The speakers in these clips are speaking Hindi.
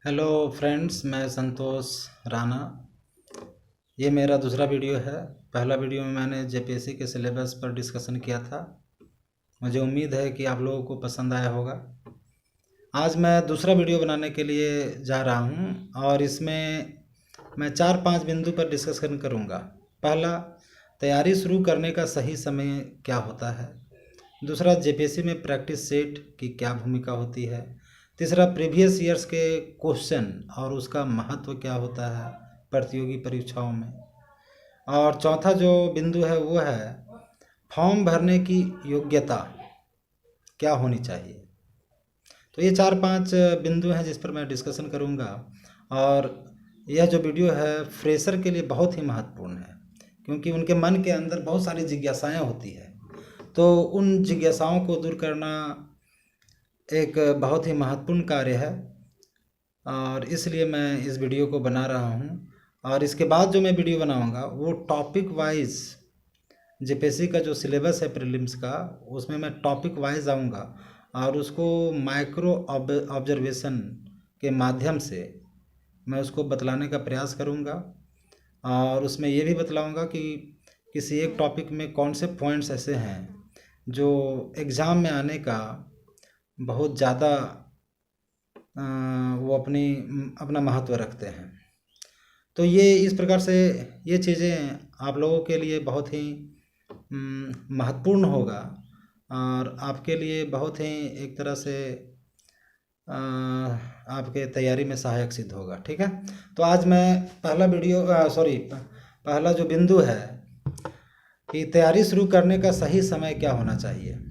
हेलो फ्रेंड्स, मैं संतोष राणा। ये मेरा दूसरा वीडियो है। पहला वीडियो में मैंने जेपीएससी के सिलेबस पर डिस्कशन किया था। मुझे उम्मीद है कि आप लोगों को पसंद आया होगा। आज मैं दूसरा वीडियो बनाने के लिए जा रहा हूँ और इसमें मैं 4-5 बिंदु पर डिस्कशन करूँगा। पहला, तैयारी शुरू करने का सही समय क्या होता है। दूसरा, जेपीएससी में प्रैक्टिस सेट की क्या भूमिका होती है। तीसरा, प्रीवियस ईयर्स के क्वेश्चन और उसका महत्व क्या होता है प्रतियोगी परीक्षाओं में। और चौथा जो बिंदु है वो है फॉर्म भरने की योग्यता क्या होनी चाहिए। तो ये 4-5 बिंदु हैं जिस पर मैं डिस्कशन करूँगा। और यह जो वीडियो है फ्रेशर के लिए बहुत ही महत्वपूर्ण है, क्योंकि उनके मन के अंदर बहुत सारी जिज्ञासाएं होती है। तो उन जिज्ञासाओं को दूर करना एक बहुत ही महत्वपूर्ण कार्य है, और इसलिए मैं इस वीडियो को बना रहा हूँ। और इसके बाद जो मैं वीडियो बनाऊँगा वो टॉपिक वाइज, जेपीएससी का जो सिलेबस है प्रीलिम्स का, उसमें मैं टॉपिक वाइज आऊँगा और उसको माइक्रो ऑब्जर्वेशन के माध्यम से मैं उसको बतलाने का प्रयास करूँगा। और उसमें ये भी बतलाऊँगा कि किसी एक टॉपिक में कौन से पॉइंट्स ऐसे हैं जो एग्ज़ाम में आने का बहुत ज़्यादा वो अपना महत्व रखते हैं। तो ये इस प्रकार से ये चीज़ें आप लोगों के लिए बहुत ही महत्वपूर्ण होगा और आपके लिए बहुत ही एक तरह से आपके तैयारी में सहायक सिद्ध होगा। ठीक है, तो आज मैं पहला जो बिंदु है कि तैयारी शुरू करने का सही समय क्या होना चाहिए।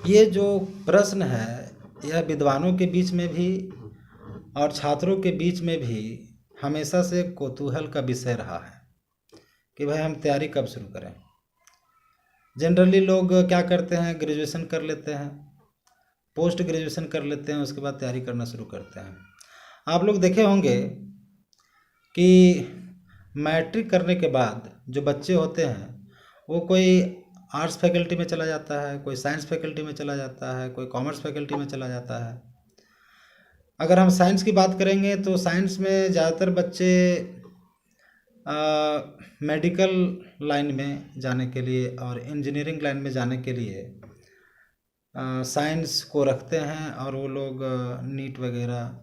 ये जो प्रश्न है यह विद्वानों के बीच में भी और छात्रों के बीच में भी हमेशा से कौतूहल का विषय रहा है कि भाई हम तैयारी कब शुरू करें। जनरली लोग क्या करते हैं, ग्रेजुएशन कर लेते हैं, पोस्ट ग्रेजुएशन कर लेते हैं, उसके बाद तैयारी करना शुरू करते हैं। आप लोग देखे होंगे कि मैट्रिक करने के बाद जो बच्चे होते हैं वो कोई आर्ट्स फैकल्टी में चला जाता है, कोई साइंस फैकल्टी में चला जाता है, कोई कॉमर्स फैकल्टी में चला जाता है। अगर हम साइंस की बात करेंगे तो साइंस में ज़्यादातर बच्चे मेडिकल लाइन में जाने के लिए और इंजीनियरिंग लाइन में जाने के लिए साइंस को रखते हैं, और वो लोग नीट वगैरह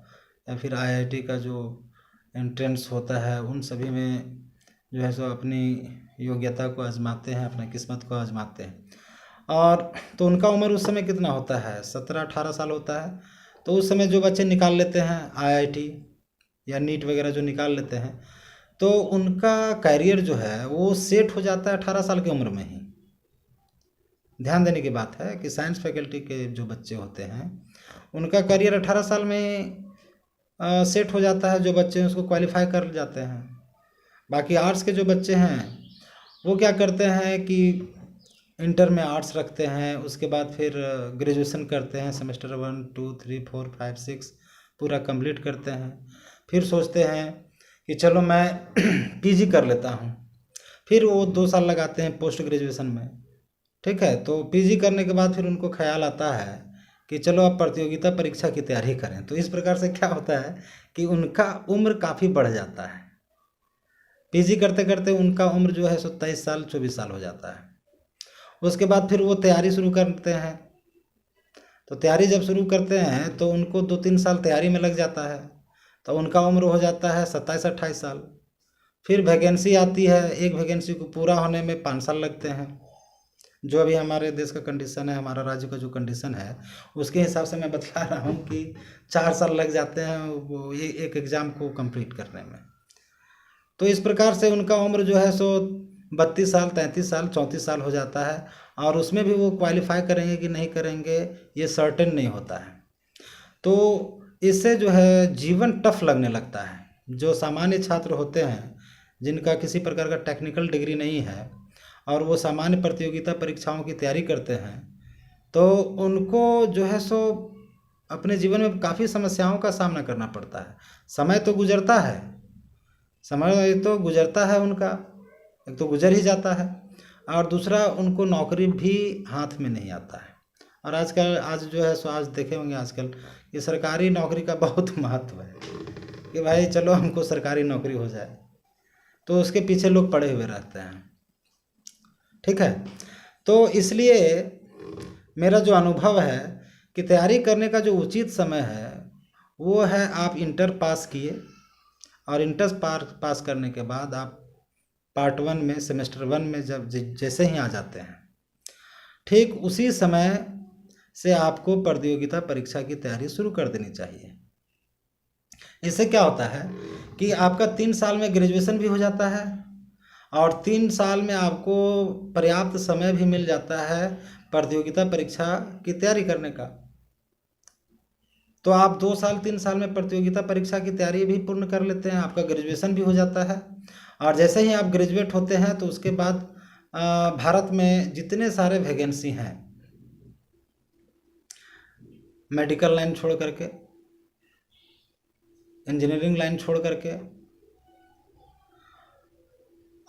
या फिर आईआईटी का जो एंट्रेंस होता है उन सभी में जो है सो अपनी योग्यता को आजमाते हैं, अपनी किस्मत को आजमाते हैं। और तो उनका उम्र उस समय कितना होता है, 17-18 साल होता है। तो उस समय जो बच्चे निकाल लेते हैं आईआईटी या नीट वगैरह जो निकाल लेते हैं, तो उनका करियर जो है वो सेट हो जाता है 18 साल की उम्र में ही। ध्यान देने की बात है कि साइंस फैकल्टी के जो बच्चे होते हैं उनका करियर 18 साल में सेट हो जाता है, जो बच्चे उसको क्वालिफाई कर जाते हैं। बाकी आर्ट्स के जो बच्चे हैं वो क्या करते हैं कि इंटर में आर्ट्स रखते हैं, उसके बाद फिर ग्रेजुएशन करते हैं, सेमेस्टर 1, 2, 3, 4, 5, 6 पूरा कंप्लीट करते हैं। फिर सोचते हैं कि चलो मैं पीजी कर लेता हूँ, फिर वो 2 साल लगाते हैं पोस्ट ग्रेजुएशन में। ठीक है, तो पीजी करने के बाद फिर उनको ख्याल आता है कि चलो अब प्रतियोगिता परीक्षा की तैयारी करें। तो इस प्रकार से क्या होता है कि उनका उम्र काफ़ी बढ़ जाता है। पीजी करते करते उनका उम्र जो है सो 23 साल 24 साल हो जाता है। उसके बाद फिर वो तैयारी शुरू करते हैं। तो तैयारी जब शुरू करते हैं तो उनको 2-3 साल तैयारी में लग जाता है, तो उनका उम्र हो जाता है 27-28 साल। फिर वैकेंसी आती है, एक वैकेंसी को पूरा होने में 5 साल लगते हैं। जो अभी हमारे देश का कंडीशन है, हमारा राज्य का जो कंडीशन है उसके हिसाब से मैं बता रहा हूँ कि 4 साल लग जाते हैं वो एक एग्ज़ाम को कंप्लीट करने में। तो इस प्रकार से उनका उम्र जो है सो 32 साल 33 साल 34 साल हो जाता है, और उसमें भी वो क्वालिफाई करेंगे कि नहीं करेंगे ये सर्टेन नहीं होता है। तो इससे जो है जीवन टफ लगने लगता है। जो सामान्य छात्र होते हैं जिनका किसी प्रकार का टेक्निकल डिग्री नहीं है और वो सामान्य प्रतियोगिता परीक्षाओं की तैयारी करते हैं, तो उनको जो है सो अपने जीवन में काफ़ी समस्याओं का सामना करना पड़ता है। समय तो गुजरता है, समय तो गुजरता है उनका, एक तो गुजर ही जाता है, और दूसरा उनको नौकरी भी हाथ में नहीं आता है। और आजकल आज जो है सो आज देखे होंगे आजकल ये सरकारी नौकरी का बहुत महत्व है कि भाई चलो हमको सरकारी नौकरी हो जाए, तो उसके पीछे लोग पड़े हुए रहते हैं। ठीक है, तो इसलिए मेरा जो अनुभव है कि तैयारी करने का जो उचित समय है वो है आप इंटर पास किए, और इंटर पास करने के बाद आप पार्ट 1 में सेमेस्टर 1 में जब जैसे ही आ जाते हैं, ठीक उसी समय से आपको प्रतियोगिता परीक्षा की तैयारी शुरू कर देनी चाहिए। इससे क्या होता है कि आपका 3 साल में ग्रेजुएशन भी हो जाता है और 3 साल में आपको पर्याप्त समय भी मिल जाता है प्रतियोगिता परीक्षा की तैयारी करने का। तो आप 2 साल 3 साल में प्रतियोगिता परीक्षा की तैयारी भी पूर्ण कर लेते हैं, आपका ग्रेजुएशन भी हो जाता है। और जैसे ही आप ग्रेजुएट होते हैं तो उसके बाद भारत में जितने सारे वैकेंसी हैं, मेडिकल लाइन छोड़ करके, इंजीनियरिंग लाइन छोड़ करके,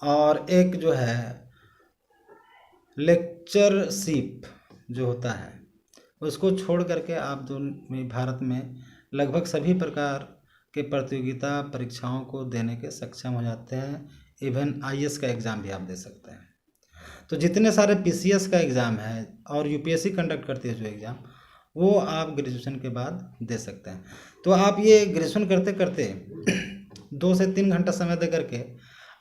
और एक जो है लेक्चरशिप जो होता है उसको छोड़ करके आप भारत में लगभग सभी प्रकार के प्रतियोगिता परीक्षाओं को देने के सक्षम हो जाते हैं। इवन आईएएस का एग्ज़ाम भी आप दे सकते हैं। तो जितने सारे पीसीएस का एग्ज़ाम है और यूपीएससी कंडक्ट करती है जो एग्ज़ाम, वो आप ग्रेजुएशन के बाद दे सकते हैं। तो आप ये ग्रेजुएशन करते करते 2 से 3 घंटा समय दे करके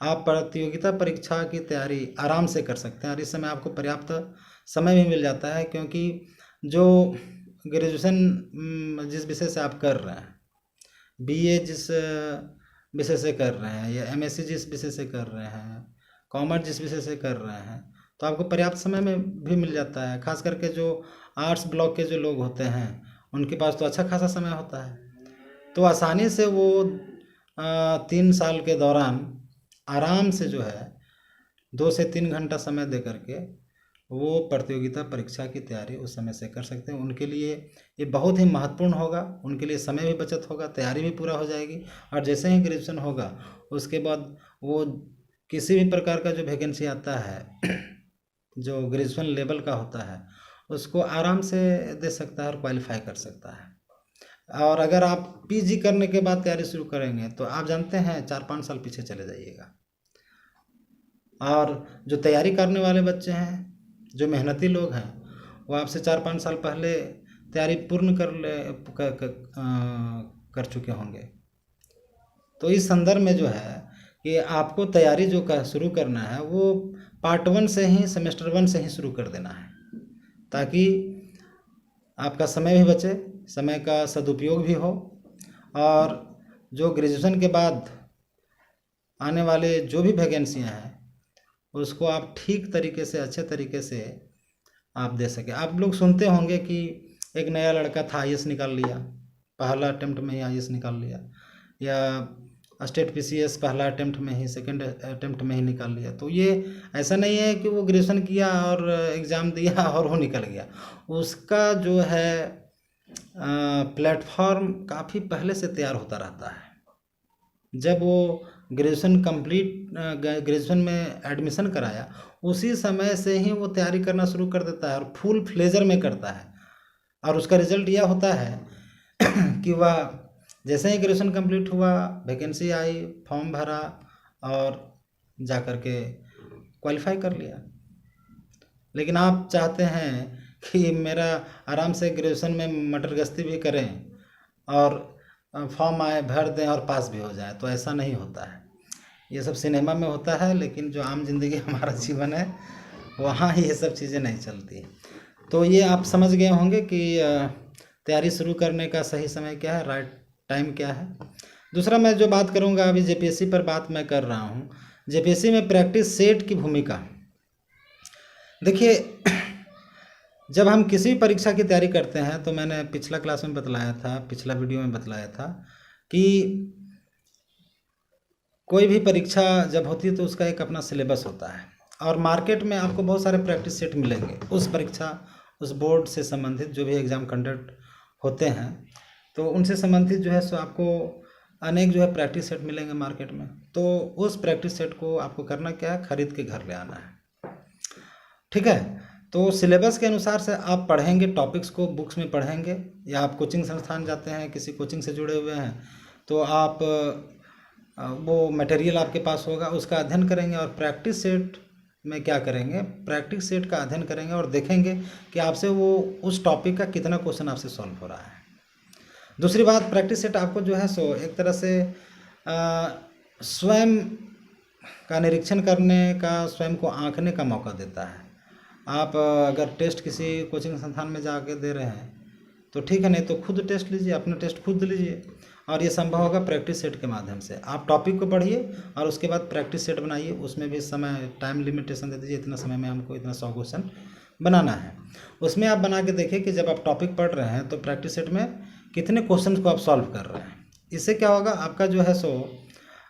आप प्रतियोगिता परीक्षा की तैयारी आराम से कर सकते हैं। और इस समय आपको पर्याप्त समय भी मिल जाता है, क्योंकि जो ग्रेजुएशन जिस विषय से आप कर रहे हैं, बीए जिस विषय से कर रहे हैं, या एमएससी जिस विषय से कर रहे हैं, कॉमर्स जिस विषय से कर रहे हैं, तो आपको पर्याप्त समय में भी मिल जाता है। खास करके जो आर्ट्स ब्लॉक के जो लोग होते हैं उनके पास तो अच्छा खासा समय होता है, तो आसानी से वो 3 साल के दौरान आराम से जो है 2 से 3 घंटा समय दे करके वो प्रतियोगिता परीक्षा की तैयारी उस समय से कर सकते हैं। उनके लिए ये बहुत ही महत्वपूर्ण होगा, उनके लिए समय भी बचत होगा, तैयारी भी पूरा हो जाएगी। और जैसे ही ग्रेजुएशन होगा उसके बाद वो किसी भी प्रकार का जो वैकेंसी आता है जो ग्रेजुएशन लेवल का होता है उसको आराम से दे सकता है और क्वालिफाई कर सकता है। और अगर आप पीजी करने के बाद तैयारी शुरू करेंगे तो आप जानते हैं 4-5 साल पीछे चले जाइएगा। और जो तैयारी करने वाले बच्चे हैं, जो मेहनती लोग हैं, वो आपसे 4-5 साल पहले तैयारी पूर्ण कर चुके होंगे। तो इस संदर्भ में जो है कि आपको तैयारी जो शुरू करना है वो पार्ट 1 से ही, सेमेस्टर 1 से ही शुरू कर देना है, ताकि आपका समय भी बचे, समय का सदुपयोग भी हो। और जो ग्रेजुएशन के बाद आने वाले जो भी वैकेंसियाँ हैं उसको आप ठीक तरीके से, अच्छे तरीके से आप दे सकें। आप लोग सुनते होंगे कि एक नया लड़का था, आईएएस निकाल लिया, पहला अटेम्प्ट में ही आईएएस निकाल लिया, या स्टेट पीसीएस पहला अटेम्प्ट में ही, सेकंड अटेम्प्ट में ही निकाल लिया। तो ये ऐसा नहीं है कि वो ग्रेजुएशन किया और एग्ज़ाम दिया और वो निकल गया। उसका जो है प्लेटफॉर्म काफ़ी पहले से तैयार होता रहता है। जब वो ग्रेजुएशन में एडमिशन कराया उसी समय से ही वो तैयारी करना शुरू कर देता है और फुल फ्लेजर में करता है। और उसका रिजल्ट यह होता है कि वह जैसे ही ग्रेजुएशन कंप्लीट हुआ, वैकेंसी आई, फॉर्म भरा और जा कर के क्वालिफाई कर लिया। लेकिन आप चाहते हैं कि मेरा आराम से ग्रेजुएशन में मटर गश्ती भी करें और फॉर्म आए, भर दें और पास भी हो जाए, तो ऐसा नहीं होता है। ये सब सिनेमा में होता है, लेकिन जो आम जिंदगी हमारा जीवन है वहाँ ये सब चीज़ें नहीं चलती। तो ये आप समझ गए होंगे कि तैयारी शुरू करने का सही समय क्या है, राइट टाइम क्या है। दूसरा मैं जो बात करूँगा, अभी जेपीएससी पर बात मैं कर रहा हूँ। जेपीएससी में प्रैक्टिस सेट की भूमिका देखिए, जब हम किसी भी परीक्षा की तैयारी करते हैं तो मैंने पिछला क्लास में बतलाया था, पिछला वीडियो में बतलाया था कि कोई भी परीक्षा जब होती है तो उसका एक अपना सिलेबस होता है, और मार्केट में आपको बहुत सारे प्रैक्टिस सेट मिलेंगे उस परीक्षा, उस बोर्ड से संबंधित जो भी एग्ज़ाम कंडक्ट होते हैं, तो उनसे संबंधित जो है सो आपको अनेक जो है प्रैक्टिस सेट मिलेंगे मार्केट में। तो उस प्रैक्टिस सेट को आपको करना क्या है, खरीद के घर ले आना है। ठीक है, तो सिलेबस के अनुसार से आप पढ़ेंगे, टॉपिक्स को बुक्स में पढ़ेंगे, या आप कोचिंग संस्थान जाते हैं, किसी कोचिंग से जुड़े हुए हैं, तो आप वो मटेरियल आपके पास होगा, उसका अध्ययन करेंगे। और प्रैक्टिस सेट में क्या करेंगे, प्रैक्टिस सेट का अध्ययन करेंगे और देखेंगे कि आपसे वो उस टॉपिक का कितना क्वेश्चन आपसे सॉल्व हो रहा है। दूसरी बात, प्रैक्टिस सेट आपको जो है सो एक तरह से स्वयं का निरीक्षण करने का, स्वयं को आंकने का मौका देता है। आप अगर टेस्ट किसी कोचिंग संस्थान में जाके दे रहे हैं तो ठीक है, नहीं तो खुद टेस्ट लीजिए, अपना टेस्ट खुद लीजिए। और ये संभव होगा प्रैक्टिस सेट के माध्यम से। आप टॉपिक को पढ़िए और उसके बाद प्रैक्टिस सेट बनाइए, उसमें भी समय, टाइम लिमिटेशन दे दीजिए, इतना समय में हमको इतना 100 क्वेश्चन बनाना है। उसमें आप बना के देखिए कि जब आप टॉपिक पढ़ रहे हैं तो प्रैक्टिस सेट में कितने क्वेश्चन को आप सॉल्व कर रहे हैं। इससे क्या होगा, आपका जो है सो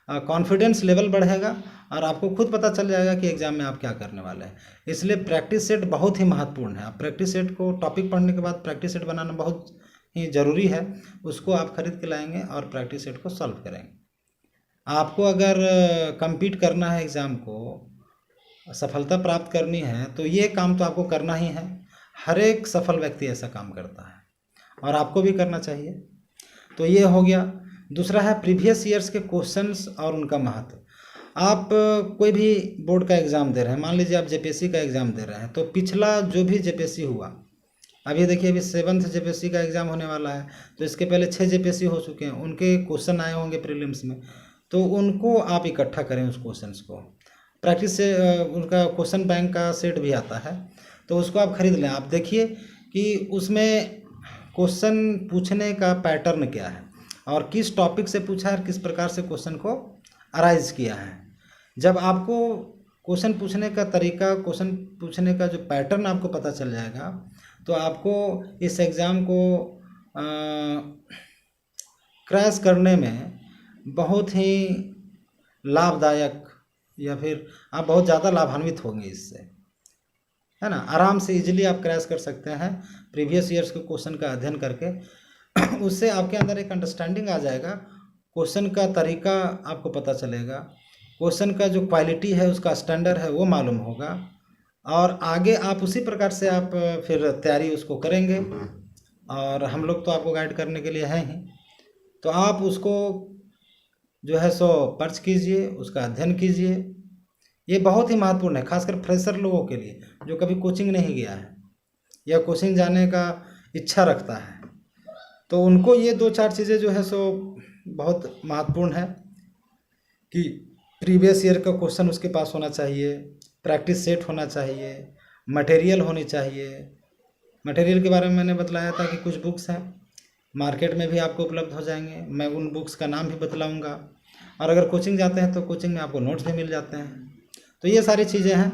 कॉन्फिडेंस लेवल बढ़ेगा और आपको खुद पता चल जाएगा कि एग्ज़ाम में आप क्या करने वाले हैं। इसलिए प्रैक्टिस सेट बहुत ही महत्वपूर्ण है। आप प्रैक्टिस सेट को, टॉपिक पढ़ने के बाद प्रैक्टिस सेट बनाना बहुत ही ज़रूरी है। उसको आप खरीद के लाएंगे और प्रैक्टिस सेट को सॉल्व करेंगे। आपको अगर compete करना है, एग्ज़ाम को सफलता प्राप्त करनी है, तो ये काम तो आपको करना ही है। हर एक सफल व्यक्ति ऐसा काम करता है और आपको भी करना चाहिए। तो ये हो गया। दूसरा है प्रीवियस ईयर्स के क्वेश्चंस और उनका महत्व। आप कोई भी बोर्ड का एग्ज़ाम दे रहे हैं, मान लीजिए आप जेपीएससी का एग्ज़ाम दे रहे हैं, तो पिछला जो भी जेपीएससी हुआ, अभी देखिए अभी 7th जेपीएससी का एग्ज़ाम होने वाला है, तो इसके पहले 6 जेपीएससी हो चुके हैं, उनके क्वेश्चन आए होंगे प्रीलिम्स में, तो उनको आप इकट्ठा करें उस क्वेश्चंस को। प्रैक्टिस से उनका क्वेश्चन बैंक का सेट भी आता है, तो उसको आप खरीद लें। आप देखिए कि उसमें क्वेश्चन पूछने का पैटर्न क्या है और किस टॉपिक से पूछा है और किस प्रकार से क्वेश्चन को अराइज किया है। जब आपको क्वेश्चन पूछने का तरीका, क्वेश्चन पूछने का जो पैटर्न आपको पता चल जाएगा, तो आपको इस एग्ज़ाम को क्रैश करने में बहुत ही लाभदायक, या फिर आप बहुत ज़्यादा लाभान्वित होंगे इससे, है ना। आराम से इजीली आप क्रैश कर सकते हैं प्रीवियस ईयर्स के क्वेश्चन का अध्ययन करके। उससे आपके अंदर एक अंडरस्टैंडिंग आ जाएगा, क्वेश्चन का तरीका आपको पता चलेगा, क्वेश्चन का जो क्वालिटी है, उसका स्टैंडर्ड है, वो मालूम होगा, और आगे आप उसी प्रकार से आप फिर तैयारी उसको करेंगे। और हम लोग तो आपको गाइड करने के लिए हैं ही, तो आप उसको जो है सो पर्च कीजिए, उसका अध्ययन कीजिए। ये बहुत ही महत्वपूर्ण है, खासकर फ्रेशर लोगों के लिए जो कभी कोचिंग नहीं गया है या कोचिंग जाने का इच्छा रखता है, तो उनको ये 2-4 चीज़ें जो है सो बहुत महत्वपूर्ण है कि प्रीवियस ईयर का क्वेश्चन उसके पास होना चाहिए, प्रैक्टिस सेट होना चाहिए, मटेरियल होनी चाहिए। मटेरियल के बारे में मैंने बतलाया था कि कुछ बुक्स हैं, मार्केट में भी आपको उपलब्ध हो जाएंगे, मैं उन बुक्स का नाम भी बतलाऊंगा। और अगर कोचिंग जाते हैं तो कोचिंग में आपको नोट्स भी मिल जाते हैं। तो ये सारी चीज़ें हैं।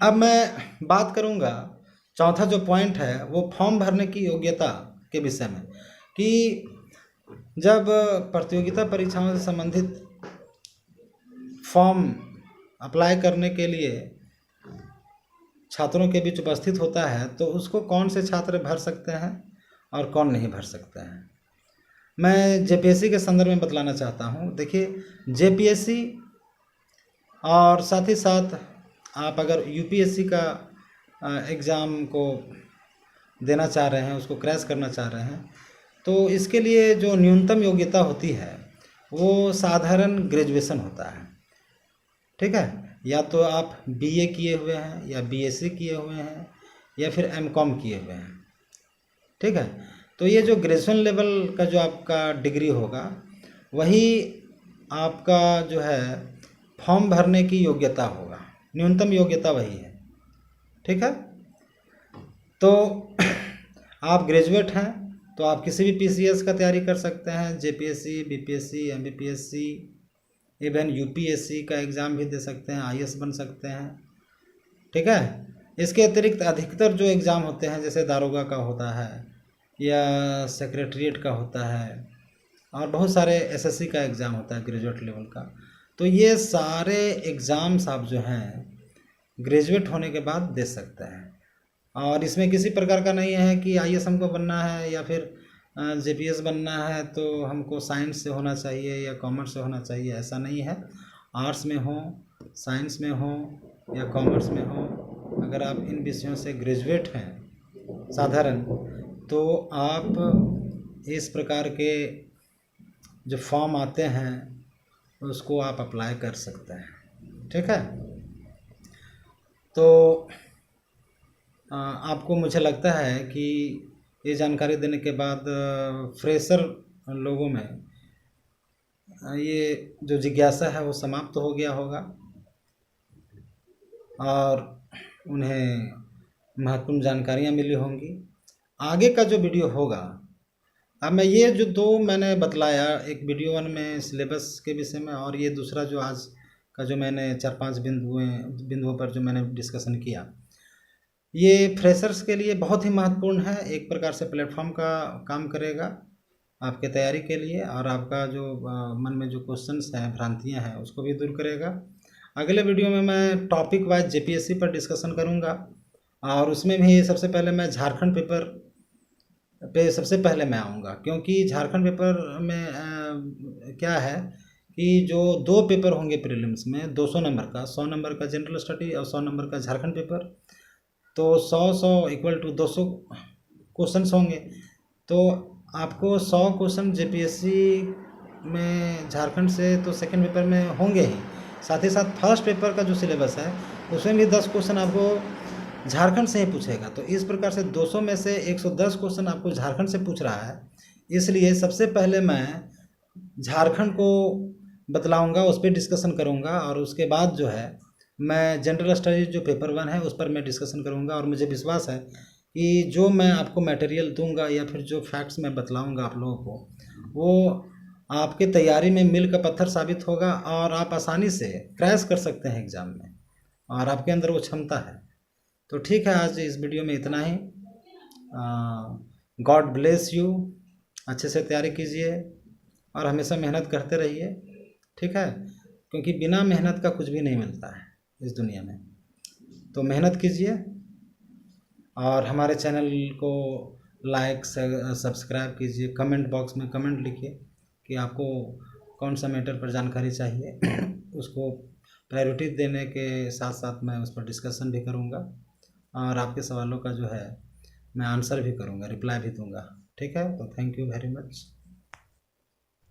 अब मैं बात करूंगा, चौथा जो पॉइंट है वो फॉर्म भरने की योग्यता के विषय में, कि जब प्रतियोगिता परीक्षाओं से संबंधित फॉर्म अप्लाई करने के लिए छात्रों के बीच उपस्थित होता है, तो उसको कौन से छात्र भर सकते हैं और कौन नहीं भर सकते हैं। मैं जेपीएससी के संदर्भ में बतलाना चाहता हूँ। देखिए, जेपीएससी और साथ ही साथ आप अगर यूपीएससी का एग्ज़ाम को देना चाह रहे हैं, उसको क्रैश करना चाह रहे हैं, तो इसके लिए जो न्यूनतम योग्यता होती है वो साधारण ग्रेजुएशन होता है। ठीक है, या तो आप बीए किए हुए हैं, या बीएससी किए हुए हैं, या फिर एमकॉम किए हुए हैं। ठीक है, तो ये जो ग्रेजुएशन लेवल का जो आपका डिग्री होगा, वही आपका जो है फॉर्म भरने की योग्यता होगा, न्यूनतम योग्यता वही है। ठीक है, तो आप ग्रेजुएट हैं तो आप किसी भी पीसीएस का तैयारी कर सकते हैं, JPSC, BPSC, MPPSC, even UPSC का एग्ज़ाम भी दे सकते हैं, आईएएस बन सकते हैं। ठीक है, इसके अतिरिक्त अधिकतर जो एग्ज़ाम होते हैं, जैसे दारोगा का होता है या सेक्रेटरीट का होता है, और बहुत सारे एसएससी का एग्ज़ाम होता है ग्रेजुएट लेवल का, तो ये सारे एग्ज़ाम्स आप जो हैं ग्रेजुएट होने के बाद दे सकते हैं। और इसमें किसी प्रकार का नहीं है कि आईएएस हमको बनना है या फिर जेपीएस बनना है तो हमको साइंस से होना चाहिए या कॉमर्स से होना चाहिए, ऐसा नहीं है। आर्ट्स में हो, साइंस में हो या कॉमर्स में हो, अगर आप इन विषयों से ग्रेजुएट हैं साधारण, तो आप इस प्रकार के जो फॉर्म आते हैं उसको आप अप्लाई कर सकते हैं। ठीक है, तो आपको मुझे लगता है कि ये जानकारी देने के बाद फ्रेशर लोगों में ये जो जिज्ञासा है वो समाप्त तो हो गया होगा और उन्हें महत्वपूर्ण जानकारियाँ मिली होंगी। आगे का जो वीडियो होगा, अब मैं ये जो दो मैंने बतलाया, एक वीडियो 1 में सिलेबस के विषय में और ये दूसरा जो आज का जो मैंने 4-5 बिंदुओं पर जो मैंने डिस्कशन किया, ये फ्रेशर्स के लिए बहुत ही महत्वपूर्ण है। एक प्रकार से प्लेटफॉर्म का काम करेगा आपके तैयारी के लिए और आपका जो मन में जो क्वेश्चंस हैं, भ्रांतियां हैं, उसको भी दूर करेगा। अगले वीडियो में मैं टॉपिक वाइज जेपीएससी पर डिस्कशन करूंगा और उसमें भी सबसे पहले मैं झारखंड पेपर पे सबसे पहले मैं आऊँगा, क्योंकि झारखंड पेपर में क्या है कि जो 2 पेपर होंगे प्रीलिम्स में 200 नंबर का, 100 नंबर का जनरल स्टडी और 100 नंबर का झारखंड पेपर, तो 100 इक्वल टू 200 क्वेश्चंस होंगे। तो आपको 100 क्वेश्चन जेपीएससी में झारखंड से तो सेकंड पेपर में होंगे ही, साथ ही साथ फर्स्ट पेपर का जो सिलेबस है उसमें भी 10 क्वेश्चन आपको झारखंड से ही पूछेगा। तो इस प्रकार से 200 में से 110 क्वेश्चन आपको झारखंड से पूछ रहा है, इसलिए सबसे पहले मैं झारखंड को बतलाऊँगा, उस पर डिस्कशन करूँगा और उसके बाद जो है मैं जनरल स्टडीज जो पेपर 1 है उस पर मैं डिस्कशन करूँगा। और मुझे विश्वास है कि जो मैं आपको मटेरियल दूंगा या फिर जो फैक्ट्स मैं बतलाऊंगा आप लोगों को, वो आपके तैयारी में मील का पत्थर साबित होगा और आप आसानी से क्रैश कर सकते हैं एग्ज़ाम में और आपके अंदर वो क्षमता है। तो ठीक है, आज इस वीडियो में इतना ही। God bless you. अच्छे से तैयारी कीजिए और हमेशा मेहनत करते रहिए। ठीक है, क्योंकि बिना मेहनत का कुछ भी नहीं मिलता है इस दुनिया में। तो मेहनत कीजिए और हमारे चैनल को लाइक सब्सक्राइब कीजिए। कमेंट बॉक्स में कमेंट लिखिए कि आपको कौन सा मैटर पर जानकारी चाहिए उसको प्रायोरिटी देने के साथ साथ मैं उस पर डिस्कशन भी करूँगा और आपके सवालों का जो है मैं आंसर भी करूँगा, रिप्लाई भी दूँगा। ठीक है, तो थैंक यू वेरी मच।